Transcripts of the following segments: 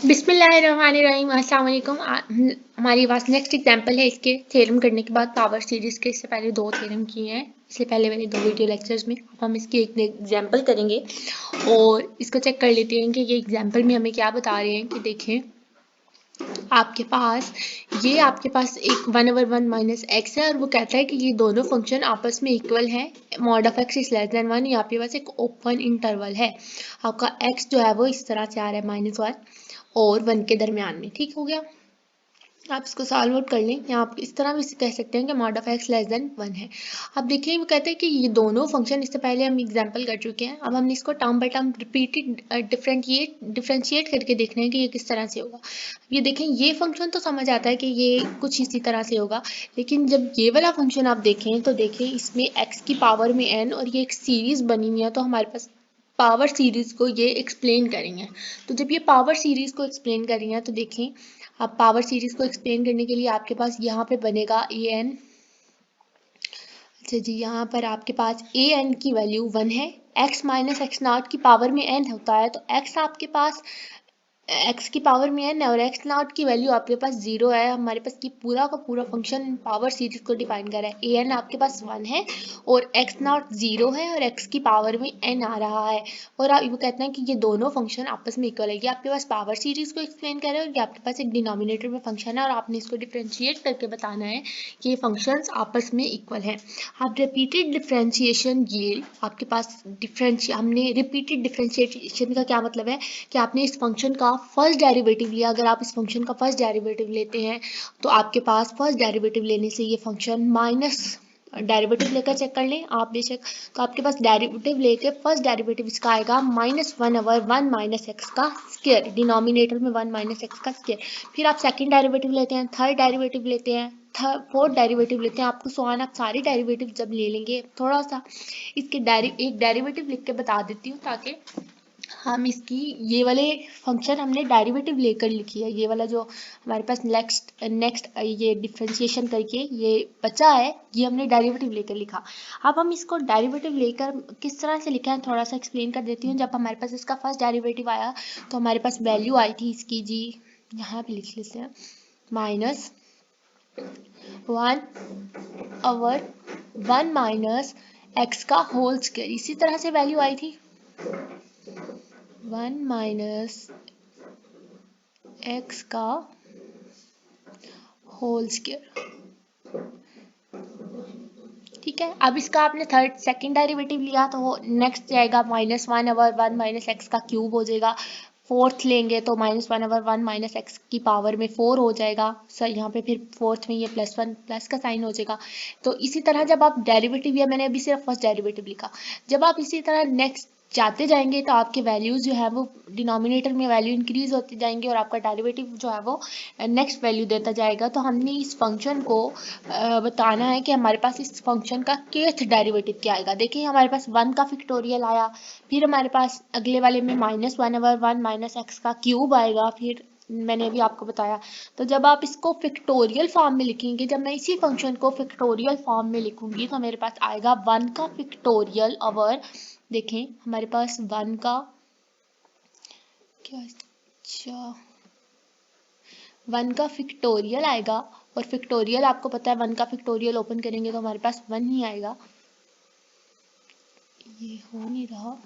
बिस्मिल्लाहिर्रहमानिर्रहीम। अस्सलाम वालेकुम। हमारे पास नेक्स्ट एग्जांपल है इसके थ्योरम करने के बाद पावर सीरीज के। इससे पहले दो थ्योरम किए हैं, इससे पहले वाले दो वीडियो लेक्चर्स में। अब हम इसकी एक एग्जांपल करेंगे और इसको चेक कर लेते हैं कि ये एग्जांपल में हमें क्या बता रहे हैं। कि देखें, आपके पास एक 1/1 माइनस एक्स है और वो कहता है कि ये दोनों फंक्शन आपस में इक्वल हैं। Mod of x is less than 1। ये आपके पास एक ओपन इंटरवल है। आपका एक्स जो है वो इस तरह से आ रहा है -1 और 1 के दरमियान में। ठीक हो गया। आप इसको सॉल्व आउट कर लें, या आप इस तरह भी कह सकते हैं कि mod of x less than 1 है। अब देखिए, वो कहते हैं कि ये दोनों फंक्शन, इससे पहले हम एग्जांपल कर चुके हैं। अब हमने इसको term by term repeated differentiate करके देखना है कि ये किस तरह से होगा। ये देखें, ये फंक्शन तो समझ आता है कि ये कुछ इसी तरह से होगा, लेकिन जब ये वाला फंक्शन आप देखें तो देखिए इसमें x की पावर में n और ये एक सीरीज बनी हुई है। तो हमारे पास पावर सीरीज को ये एक्सप्लेन करेंगे। तो जब ये पावर सीरीज को एक्सप्लेन करेंगे तो देखें, अब पावर सीरीज को एक्सप्लेन करने के लिए आपके पास यहाँ पे बनेगा ए एन। अच्छा जी, यहाँ पर आपके पास ए एन की वैल्यू 1 है। x माइनस एक्स नॉट की पावर में n होता है, तो x आपके पास x की पावर में n है और x नॉट की वैल्यू आपके पास 0 है। हमारे पास ये पूरा का पूरा फंक्शन पावर सीरीज को डिफाइन कर रहा है। ए एन आपके पास 1 है और x नॉट 0 है और x की पावर में n आ रहा है। और आप वो कहते हैं कि ये दोनों फंक्शन आपस में इक्वल है। ये आपके पास पावर सीरीज को एक्सप्लेन कर रहे हैं और ये आपके पास एक डिनोमिनेटर में फंक्शन है और आपने इसको डिफ्रेंशिएट करके बताना है कि ये फंक्शंस आपस में इक्वल है। आप रिपीटेड डिफ्रेंशिएशन, ये आपके पास हमने रिपीटेड डिफ्रेंशिएशन का क्या मतलब है कि आपने इस फंक्शन का फर्स्ट डेरिवेटिव लिया। अगर आप इस फंक्शन का फर्स्ट डेरिवेटिव लेते हैं तो आपके पास फर्स्ट डेरिवेटिव लेने से ये फंक्शन माइनस डेरिवेटिव लेकर चेक कर लें आप बेशक। तो आपके पास डेरिवेटिव लेके फर्स्ट डेरिवेटिव इसका आएगा -1/1 माइनस एक्स का स्क्वायर, डिनोमिनेटर में 1 माइनस एक्स का स्क्वायर। फिर आप सेकंड डेरिवेटिव लेते हैं, थर्ड डेरिवेटिव लेते हैं, फोर्थ डेरिवेटिव लेते हैं। आपको सो ऑन, आप सारे डेरिवेटिव जब ले लेंगे, थोड़ा सा इसके एक डेरिवेटिव लिख के बता देती हूँ ताकि हम इसकी ये वाले फंक्शन हमने डेरिवेटिव लेकर लिखी है। ये वाला जो हमारे पास नेक्स्ट ये डिफरेंशिएशन करके ये बचा है, ये हमने डेरिवेटिव लेकर लिखा। अब हम इसको डेरिवेटिव लेकर किस तरह से लिखा है थोड़ा सा एक्सप्लेन कर देती हूँ। जब हमारे पास इसका फर्स्ट डेरिवेटिव आया तो हमारे पास वैल्यू आई थी इसकी जी, यहाँ पे लिख लेते हैं, -1/1 माइनस एक्स का होल स्क्वायर। इसी तरह से वैल्यू आई थी 1 माइनस एक्स का होल स्क्वायर। ठीक है। अब इसका आपने सेकंड डेरिवेटिव लिया तो वो नेक्स्ट जाएगा -1/1 माइनस एक्स का क्यूब हो जाएगा। फोर्थ लेंगे तो -1/1 माइनस एक्स की पावर में 4 हो जाएगा। सर यहाँ पे फिर फोर्थ में ये +1 प्लस का साइन हो जाएगा। तो इसी तरह जब आप डेरिवेटिव, या मैंने अभी सिर्फ फर्स्ट डेरिवेटिव लिखा, जब आप इसी तरह नेक्स्ट जाते जाएंगे तो आपके वैल्यूज जो है वो डिनोमिनेटर में वैल्यू इंक्रीज होती जाएंगी और आपका डेरिवेटिव जो है वो नेक्स्ट वैल्यू देता जाएगा। तो हमने इस फंक्शन को बताना है कि हमारे पास इस फंक्शन का kth डेरिवेटिव क्या आएगा। देखिए, हमारे पास 1 का फैक्टोरियल आया, फिर हमारे पास अगले वाले में -1/1 माइनस एक्स का क्यूब आएगा, फिर मैंने अभी आपको बताया। तो जब आप इसको फैक्टोरियल फॉर्म में लिखेंगे, जब मैं इसी फंक्शन को फैक्टोरियल फॉर्म में लिखूंगी तो मेरे पास आएगा 1 का फैक्टोरियल ओवर, देखें हमारे पास 1 का क्या, अच्छा 1 का फैक्टोरियल आएगा। और फैक्टोरियल आपको पता है 1 का फैक्टोरियल ओपन करेंगे तो हमारे पास 1 ही आएगा। ये हो नहीं रहा,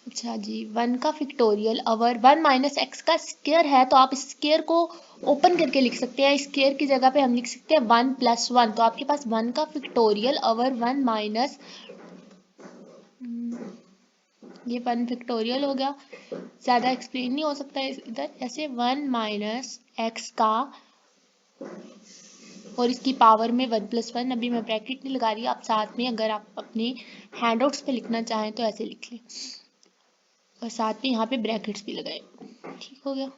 अच्छा जी, 1 का फैक्टोरियल ओवर 1 माइनस एक्स का स्क्वायर है। तो आप स्क्वायर को ओपन करके लिख सकते हैं, स्क्वायर की जगह पे हम लिख सकते हैं 1 + 1। तो आपके पास 1 का फैक्टोरियल ओवर 1 माइनस, ये 1 फैक्टोरियल हो गया, ज़्यादा एक्सप्लेन नहीं हो सकता है इधर। ऐसे 1 माइनस एक्स का और इसकी पावर में 1 + 1। अभी मैं ब्रैकेट नहीं लगा रही, आप साथ में अगर आप अपने हैंडआउट्स पे लिखना चाहें तो ऐसे लिख लें और साथ में यहाँ पे ब्रैकेट्स भी लगाए। ठीक हो गया।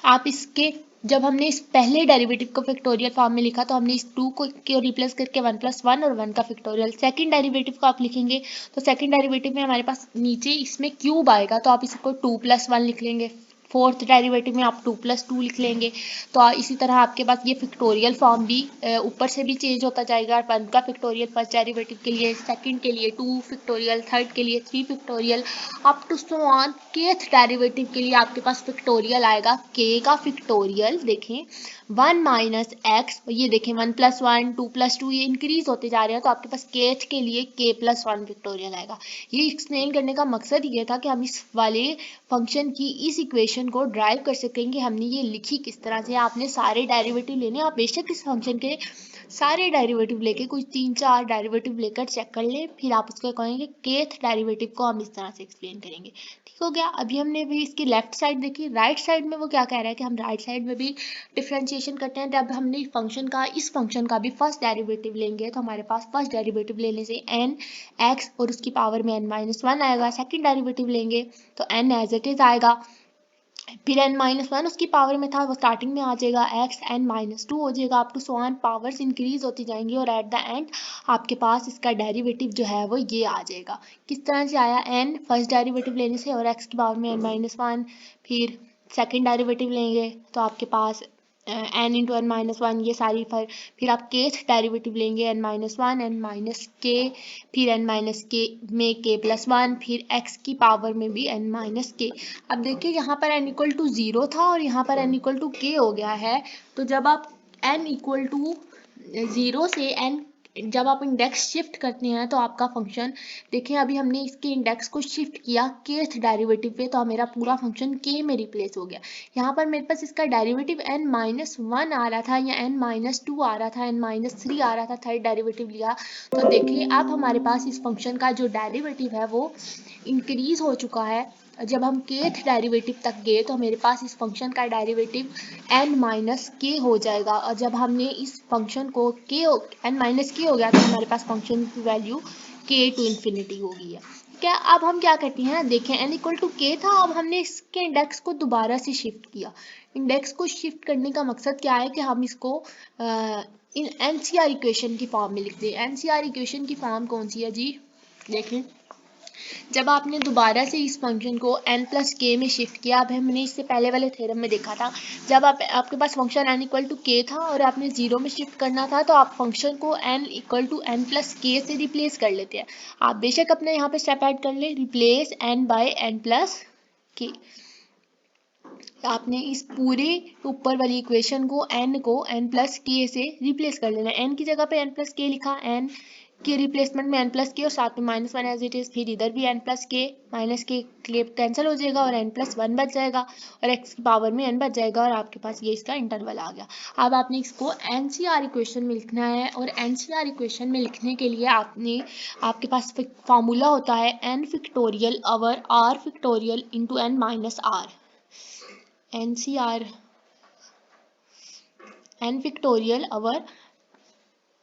आप इसके, जब हमने इस पहले डेरिवेटिव को फैक्टोरियल फॉर्म में लिखा तो हमने इस 2 को रिप्लेस करके 1 + 1 और 1 का फैक्टोरियल। सेकंड डेरिवेटिव को आप लिखेंगे तो सेकंड डेरिवेटिव में हमारे पास नीचे इसमें क्यूब आएगा, तो आप इसको 2 + 1 लिख लेंगे। फोर्थ डेरिवेटिव में आप 2+2 लिख लेंगे। तो इसी तरह आपके पास ये फिक्टोरियल फॉर्म भी ऊपर से भी चेंज होता जाएगा। 1 का फिक्टोरियल फर्स्ट डेरिवेटिव के लिए, सेकंड के लिए 2 फिक्टोरियल, थर्ड के लिए 3 factorial, up to so on kth derivative के लिए आपके पास फिक्टोरियल आएगा। k का फिक्टोरियल देखें 1 माइनस एक्स, ये देखें 1+1 2+2 ये इंक्रीज होते जा रहे हैं, तो आपके पास केथ के लिए k+1 फिक्टोरियल आएगा। ये एक्सप्लेन करने का मकसद ये था कि हम इस वाले फंक्शन की इस इक्वेशन को ड्राइव कर सकेंगे। हमने ये लिखी किस तरह से, आपने सारे डेरिवेटिव लेने, आप बेशक इस फंक्शन के सारे डेरिवेटिव लेके कुछ 3-4 डेरिवेटिव लेकर चेक कर ले, फिर आप उसको कहेंगे केथ डेरिवेटिव को हम इस तरह से एक्सप्लेन करेंगे। ठीक हो गया। अभी हमने भी इसकी लेफ्ट साइड देखी, राइट साइड में वो क्या कह रहा है कि हम राइट साइड में भी डिफ्रेंशिएशन करते हैं। जब हमने फंक्शन का, इस फंक्शन का भी फर्स्ट डेरिवेटिव लेंगे तो हमारे पास फर्स्ट डेरिवेटिव लेने से एन एक्स और उसकी पावर में n-1 आएगा। सेकंड डेरिवेटिव लेंगे तो n एज इट इज आएगा, फिर n-1 उसकी पावर में था वो स्टार्टिंग में आ जाएगा, x n-2 हो जाएगा, up to so on powers increase होती जाएंगी और एट द एंड आपके पास इसका डेरिवेटिव जो है वो ये आ जाएगा। किस तरह से आया, n फर्स्ट डेरिवेटिव लेने से और x की पावर में n-1, फिर सेकंड डेरिवेटिव लेंगे तो आपके पास n इंटू n-1 ये सारी फिर आप केथ डेरिवेटिव लेंगे n-1 n-k, फिर n-k में k+1, फिर x की पावर में भी n-k। अब देखिए यहाँ पर n इक्वल टू 0 था और यहाँ पर n इक्वल टू k हो गया है। तो जब आप n इक्वल टू 0 से n, जब आप इंडेक्स शिफ्ट करते हैं तो आपका फंक्शन, देखिए अभी हमने इसके इंडेक्स को शिफ्ट किया केथ डेरिवेटिव पे तो मेरा पूरा फंक्शन k में रिप्लेस हो गया। यहाँ पर मेरे पास इसका डेरिवेटिव n-1 आ रहा था या n-2 आ रहा था, n-3 आ रहा था, थर्ड डेरिवेटिव लिया तो देखिए अब हमारे पास इस फंक्शन का जो डेरिवेटिव है वो इंक्रीज हो चुका है। जब हम केथ डेरिवेटिव तक गए तो मेरे पास इस फंक्शन का डेरिवेटिव n-k हो जाएगा, और जब हमने इस फंक्शन को n-k हो गया तो हमारे पास फंक्शन की वैल्यू k टू इन्फिनिटी हो गई है। क्या अब हम क्या करते हैं, देखें n इक्वल टू k था, अब हमने इसके इंडेक्स को दोबारा से शिफ्ट किया। इंडेक्स को शिफ्ट करने का मकसद क्या है कि हम इसको इन एनसीआर इक्वेशन की फॉर्म में लिखते हैं। एनसीआर इक्वेशन की फॉर्म कौन सी है जी, देखें जब आपने दोबारा से इस फंक्शन को n+k में शिफ्ट किया, अब हमने इससे पहले वाले थ्योरम में देखा था, जब आपके पास function n equal to k था और आपने 0 में शिफ्ट करना था तो आप फंक्शन को n इक्वल टू n+k से रिप्लेस कर लेते हैं। आप बेशक अपने यहाँ पे स्टेप ऐड कर ले, रिप्लेस n बाय n+k। आपने इस पूरे ऊपर वाली इक्वेशन को n को n+k से रिप्लेस कर लेना। n की जगह पे n+k लिखा, n के रिप्लेसमेंट में n+k और साथ में -1 एज इट इज, फिर इधर भी n+k, -k कैंसिल हो जाएगा और n+1 बच जाएगा और x की पावर में n बच जाएगा और आपके पास ये इसका इंटरवल आ गया। अब आपने इसको एनसीआर इक्वेशन में लिखना है और एनसीआर इक्वेशन में लिखने के लिए आपके पास फॉर्मूला होता है n factorial over r factorial into n-r। n factorial over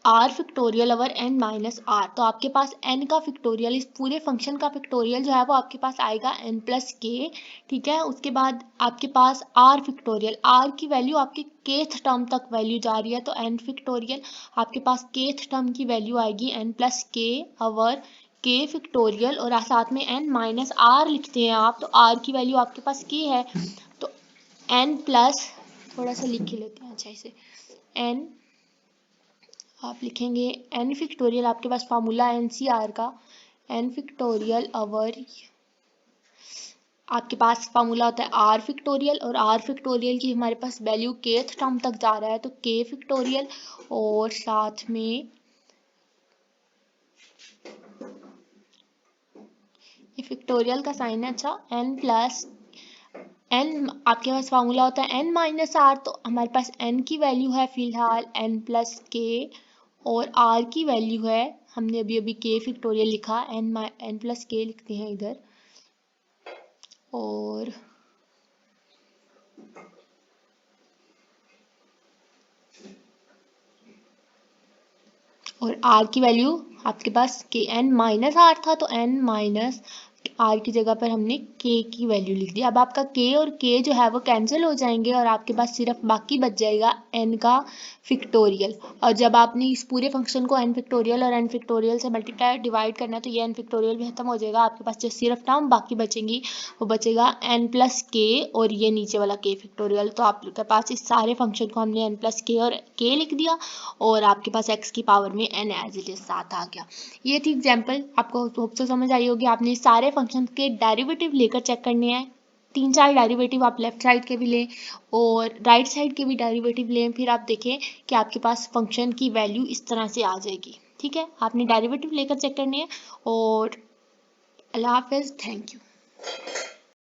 r factorial over n-r। तो आपके पास n का फैक्टोरियल, इस पूरे फंक्शन का फैक्टोरियल जो है वो आपके पास आएगा n+k, ठीक है। उसके बाद आपके पास r फैक्टोरियल, r की वैल्यू आपके kth टर्म तक वैल्यू जा रही है तो n फैक्टोरियल, आपके पास kth टर्म की वैल्यू आएगी n+k ओवर k फैक्टोरियल और साथ में n-r लिखते हैं आप, तो r की वैल्यू आपके पास k है तो n प्लस, थोड़ा सा लिख लेते हैं अच्छा इसे, n आप लिखेंगे n फैक्टोरियल, आपके पास फार्मूला एनसीआर का n फैक्टोरियल ओवर, आपके पास फार्मूला होता है r फैक्टोरियल और r फैक्टोरियल की हमारे पास वैल्यू kth टर्म तक जा रहा है तो k फैक्टोरियल और साथ में ये फैक्टोरियल का साइन है, अच्छा n प्लस n, आपके पास फार्मूला होता है n-r, तो हमारे पास n की वैल्यू है फिलहाल n+k और r की वैल्यू है, हमने अभी अभी k फैक्टोरियल लिखा, n+k लिखते हैं इधर और r की वैल्यू आपके पास k n-r था तो n-k आर की जगह पर हमने के की वैल्यू लिख दी। अब आपका के और के जो है वो कैंसिल हो जाएंगे और आपके पास सिर्फ बाकी बच जाएगा एन का फिक्टोरियल। और जब आपने इस पूरे फंक्शन को एन फिक्टोरियल और एन फिक्टोरियल से मल्टीप्लाई डिवाइड करना है तो ये एन फिक्टोरियल भी खत्म हो जाएगा, आपके पास जो सिर्फ टर्म बाकी बचेंगी वो बचेगा एन प्लस के और ये नीचे वाला के फिक्टोरियल। तो आपके पास इस सारे फंक्शन को हमने एन प्लस के और के लिख दिया और आपके पास एक्स की पावर में एन एज इट इज साथ आ गया। ये थी एग्जाम्पल, आपको होप से समझ आई होगी। आपने सारे फंक्शन के डेरिवेटिव लेकर चेक करने हैं, 3-4 डेरिवेटिव आप लेफ्ट साइड के भी लें और राइट साइड के भी डेरिवेटिव लें, फिर आप देखें कि आपके पास फंक्शन की वैल्यू इस तरह से आ जाएगी। ठीक है, आपने डेरिवेटिव लेकर चेक करनी है। और अल्लाह हाफिज़, थैंक यू।